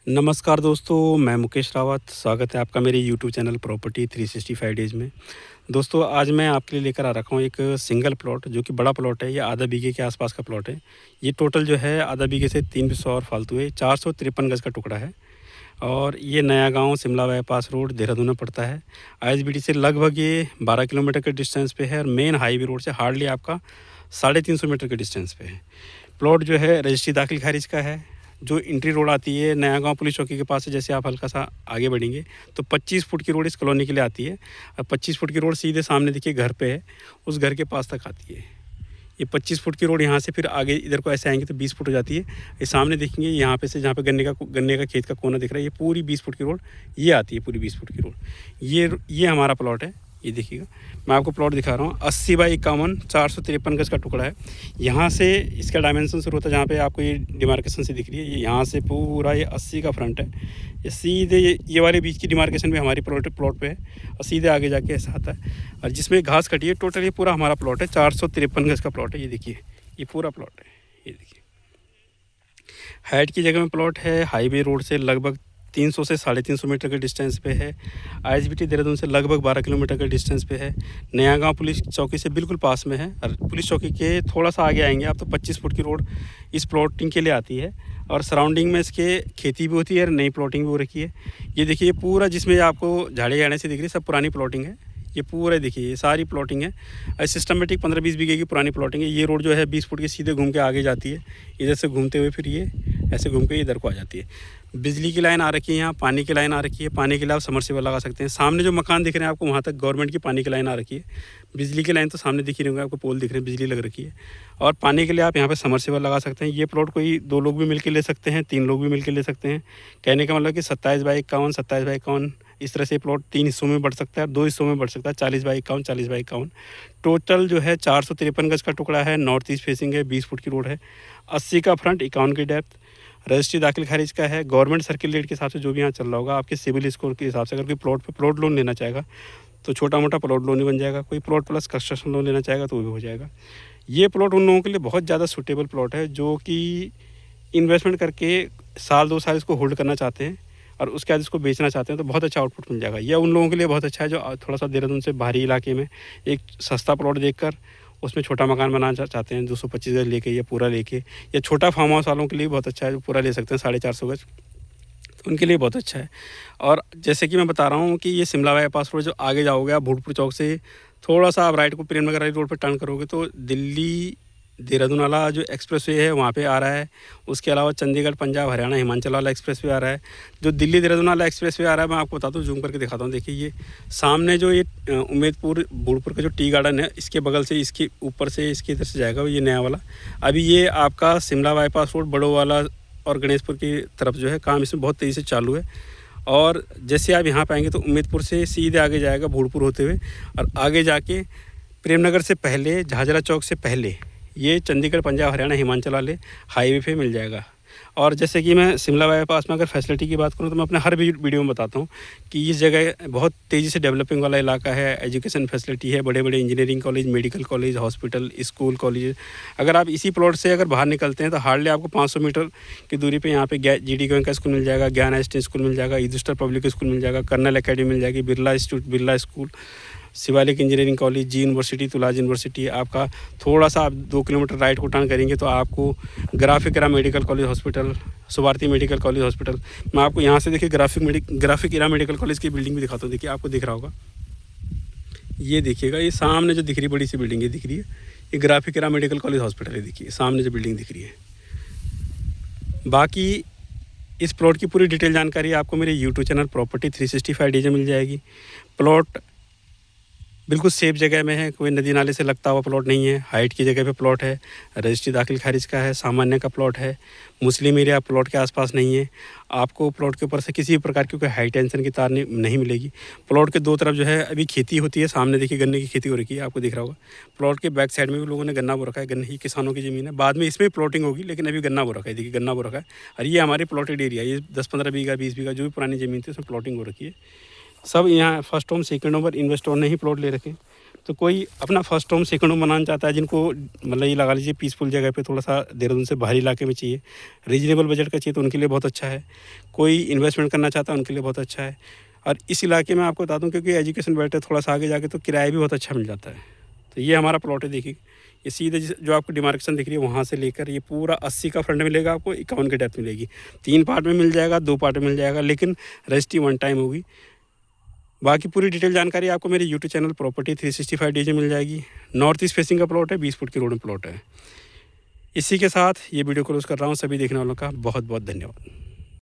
नमस्कार दोस्तों, मैं मुकेश रावत। स्वागत है आपका मेरे यूट्यूब चैनल प्रॉपर्टी 365 डेज़ में। दोस्तों, आज मैं आपके लिए लेकर आ रखा हूँ एक सिंगल प्लॉट, जो कि बड़ा प्लॉट है। ये आधा बीघे के आसपास का प्लॉट है। ये टोटल जो है आधा बीघे से 3 बीसौ और फालतू है। 453 गज़ का टुकड़ा है और ये नया गाँव शिमला बाईपास रोड देहरादून में पड़ता है। आईएसबीटी से लगभग ये 12 किलोमीटर के डिस्टेंस पे है और मेन हाईवे रोड से हार्डली आपका 350 मीटर के डिस्टेंस पे है। प्लॉट जो है रजिस्ट्री दाखिल खारिज का है। जो एंट्री रोड आती है नया गांव पुलिस चौकी के पास से, जैसे आप हल्का सा आगे बढ़ेंगे तो 25 फुट की रोड इस कॉलोनी के लिए आती है। और 25 फुट की रोड सीधे सामने देखिए घर पे है, उस घर के पास तक आती है। ये 25 फुट की रोड यहाँ से फिर आगे इधर को ऐसे आएंगे तो 20 फुट हो जाती है। ये सामने देखेंगे यहाँ पे से, जहाँ पे गन्ने का खेत का कोना दिख रहा है, ये पूरी 20 फुट की रोड ये आती है। पूरी 20 फुट की रोड ये हमारा प्लॉट है। ये देखिएगा, मैं आपको प्लॉट दिखा रहा हूँ। 80 बाई 51 453 गज का टुकड़ा है। यहाँ से इसका डायमेंशन शुरू होता है, जहाँ पे आपको ये डिमार्केशन से दिख रही है। ये यहाँ से पूरा ये 80 का फ्रंट है। ये सीधे ये वाले बीच की डिमार्केशन भी हमारी प्लॉट पे है और सीधे आगे जाके ऐसा आता है। और जिसमें घास कटी है, टोटल ये पूरा हमारा प्लॉट है। 453 गज का प्लॉट है। ये देखिए, ये पूरा प्लॉट है। ये देखिए, हाइट की जगह में प्लॉट है। हाईवे रोड से लगभग 300 से 350 मीटर के डिस्टेंस पे है। आईएसबीटी देहरादून से लगभग 12 किलोमीटर के डिस्टेंस पे है। नया गांव पुलिस चौकी से बिल्कुल पास में है। और पुलिस चौकी के थोड़ा सा आगे आएंगे आप तो 25 फुट की रोड इस प्लॉटिंग के लिए आती है। और सराउंडिंग में इसके खेती भी होती है और नई प्लॉटिंग भी हो रखी है। ये देखिए, पूरा जिसमें आपको झाड़ियाँ झाड़ियाँ से दिख रही है, सब पुरानी प्लॉटिंग है। ये पूरा देखिए, ये सारी प्लॉटिंग है। सिस्टमेटिक 15-20 बीघे की पुरानी प्लॉटिंग है। ये रोड जो है 20 फुट की सीधे घूम के आगे जाती है। इधर से घूमते हुए फिर ये ऐसे घूम के इधर को आ जाती है। बिजली की लाइन आ रखी है, यहाँ पानी की लाइन आ रखी है। पानी के लिए आप समरसेबल लगा सकते हैं। सामने जो मकान दिख रहे हैं आपको, वहाँ तक गवर्नमेंट की पानी की लाइन आ रखी है। बिजली की लाइन तो सामने दिख ही रही होंगे आपको, पोल दिख रहे हैं, बिजली लग रखी है। और पानी के लिए आप यहाँ पे समरसेबल लगा सकते हैं। ये प्लॉट कोई 2 लोग भी मिलकर ले सकते हैं, 3 लोग भी मिलकर ले सकते हैं। कहने का मतलब कि 27 बाई 51, 27 बाई 51 इस तरह से प्लॉट 3 हिस्सों में बढ़ सकता है और 2 हिस्सों में बढ़ सकता है। 40 बाई 51, 40 बाई 51 टोटल जो है 453 गज का टुकड़ा है। नॉर्थ ईस्ट फेसिंग है, 20 फुट की रोड है। 80 का फ्रंट, 51 की डेप्थ। रजिस्ट्री दाखिल खारिज का है। गवर्नमेंट सर्किल रेट के हिसाब से जो भी यहाँ चल रहा होगा, आपके सिविल स्कोर के हिसाब से अगर कोई प्लॉट पे प्लॉट लोन लेना चाहेगा तो छोटा मोटा प्लॉट लोन ही बन जाएगा। कोई प्लॉट प्लस कंस्ट्रक्शन लोन लेना चाहेगा तो वो भी हो जाएगा। ये प्लॉट उन लोगों के लिए बहुत ज़्यादा सूटेबल प्लॉट है, जो कि इन्वेस्टमेंट करके साल 2 साल इसको होल्ड करना चाहते हैं और उसके बाद इसको बेचना चाहते हैं तो बहुत अच्छा आउटपुट मिल जाएगा। यह उन लोगों के लिए बहुत अच्छा है जो थोड़ा सा देहरादून से बाहरी इलाके में एक सस्ता प्लॉट देखकर उसमें छोटा मकान बनाना चाहते हैं। 225 गज लेके या पूरा लेके, या छोटा फार्म हाउस वालों के लिए बहुत अच्छा है, जो पूरा ले सकते हैं 450 गज, तो उनके लिए बहुत अच्छा है। और जैसे कि मैं बता रहा हूँ कि ये शिमला बाईपास रोड, जो आगे जाओगे आप भूटपुर चौक से थोड़ा सा आप राइट को प्रेम नगर रोड पर टर्न करोगे तो दिल्ली देहरादून वाला जो एक्सप्रेसवे है वहाँ पे आ रहा है। उसके अलावा चंडीगढ़, पंजाब, हरियाणा, हिमाचल वाला एक्सप्रेसवे आ रहा है। जो दिल्ली देहरादून वाला एक्सप्रेसवे आ रहा है, मैं आपको बताता हूँ, जूम करके दिखाता हूँ। देखिए, ये सामने जो ये उम्मेदपुर भूटपुर का जो टी गार्डन है, इसके बगल से, इसके ऊपर से, इसके इधर से जाएगा ये नया वाला। अभी ये आपका शिमला बाईपास रोड बड़ो वाला और गणेशपुर की तरफ जो है काम इसमें बहुत तेज़ी से चालू है। और जैसे आप यहाँ पे आएंगे तो उम्मेदपुर से सीधे आगे जाएगा भूटपुर होते हुए, और आगे जाके प्रेमनगर से पहले, झाझरा चौक से पहले ये चंडीगढ़, पंजाब, हरियाणा, हिमाचल वाले हाईवे पे मिल जाएगा। और जैसे कि मैं शिमला बाईपास में अगर फैसिलिटी की बात करूँ तो मैं अपने हर वीडियो में बताता हूँ कि इस जगह बहुत तेज़ी से डेवलपिंग वाला इलाका है। एजुकेशन फैसिलिटी है, बड़े बड़े engineering college, medical college, hospital, school, college. अगर आप इसी प्लॉट से अगर बाहर निकलते हैं तो हार्डली आपको 500 मीटर की दूरी पे यहाँ पे GD गोयनका स्कूल मिल जाएगा, ज्ञान IST स्कूल मिल जाएगा, ईजिस्टर पब्लिक स्कूल मिल जाएगा, कर्नल अकेडमी मिल जाएगी, Birla school, Shivalik engineering college, G university, Tulas university. आपका थोड़ा सा आप 2 किलोमीटर राइट को टर्न करेंगे तो आपको Graphic Era medical college hospital, Subharti medical college hospital. मैं आपको यहाँ से देखिए ग्राफिक इरा मेडिकल कॉलेज की बिल्डिंग भी दिखाता हूँ। देखिए, आपको दिख रहा होगा, ये देखिएगा, ये सामने जो दिख रही है बड़ी सी बिल्डिंग ये दिख रही है, ये graphic Era medical college hospital है। देखिए सामने जो बिल्डिंग दिख रही है। बाकी इस प्लॉट की पूरी डिटेल जानकारी आपको मेरे यूट्यूब चैनल प्रॉपर्टी 365 डेज में मिल जाएगी। प्लॉट बिल्कुल सेफ जगह में है, कोई नदी नाले से लगता हुआ प्लॉट नहीं है। हाइट की जगह पे प्लॉट है। रजिस्ट्री दाखिल खारिज का है, सामान्य का प्लॉट है। मुस्लिम एरिया प्लॉट के आसपास नहीं है। आपको प्लॉट के ऊपर से किसी प्रकार की कोई हाई टेंशन की तार नहीं मिलेगी। प्लॉट के 2 तरफ जो है अभी खेती होती है। सामने देखिए गन्ने की खेती हो रखी है, आपको दिख रहा होगा। प्लॉट के बैक साइड में भी लोगों ने गन्ना बो रखा है। गन्ने ही किसानों की ज़मीन है, बाद में इसमें प्लॉटिंग होगी, लेकिन अभी गन्ना बो रखा है। देखिए गन्ना बो रखा है और ये हमारी प्लॉटेड एरिया, ये 10-15 बीघा, 20 बीघा जो भी पुरानी ज़मीन थी उसमें प्लॉटिंग हो रखी है। सब यहाँ फर्स्ट होम, सेकंड होम पर इन्वेस्टर ने ही प्लॉट ले रखे। तो कोई अपना फर्स्ट होम सेकंड होम बनाना चाहता है, जिनको मतलब ये लगा लीजिए पीसफुल जगह पे, थोड़ा सा देहरादून से बाहरी इलाके में चाहिए, रीजनेबल बजट का चाहिए, तो उनके लिए बहुत अच्छा है। कोई इन्वेस्टमेंट करना चाहता है उनके लिए बहुत अच्छा है। और इस इलाके में आपको बता दूं, क्योंकि एजुकेशन बेल्ट है, थोड़ा सा आगे जाके तो किराया भी बहुत अच्छा मिल जाता है। तो ये हमारा प्लॉट है, देखिए ये सीधे जो आपको डिमार्केशन दिख रही है वहाँ से लेकर ये पूरा 80 का फ्रंट मिलेगा, आपको 51 की डेप्थ मिलेगी। 3 पार्ट में मिल जाएगा, 2 पार्ट में मिल जाएगा, लेकिन रजिस्ट्री 1 टाइम होगी। बाकी पूरी डिटेल जानकारी आपको मेरे यूट्यूब चैनल प्रॉपर्टी 365 डेज में मिल जाएगी। नॉर्थ ईस्ट फेसिंग का प्लॉट है, 20 फुट की रोड में प्लॉट है। इसी के साथ ये वीडियो क्लोज कर रहा हूँ। सभी देखने वालों का बहुत बहुत धन्यवाद।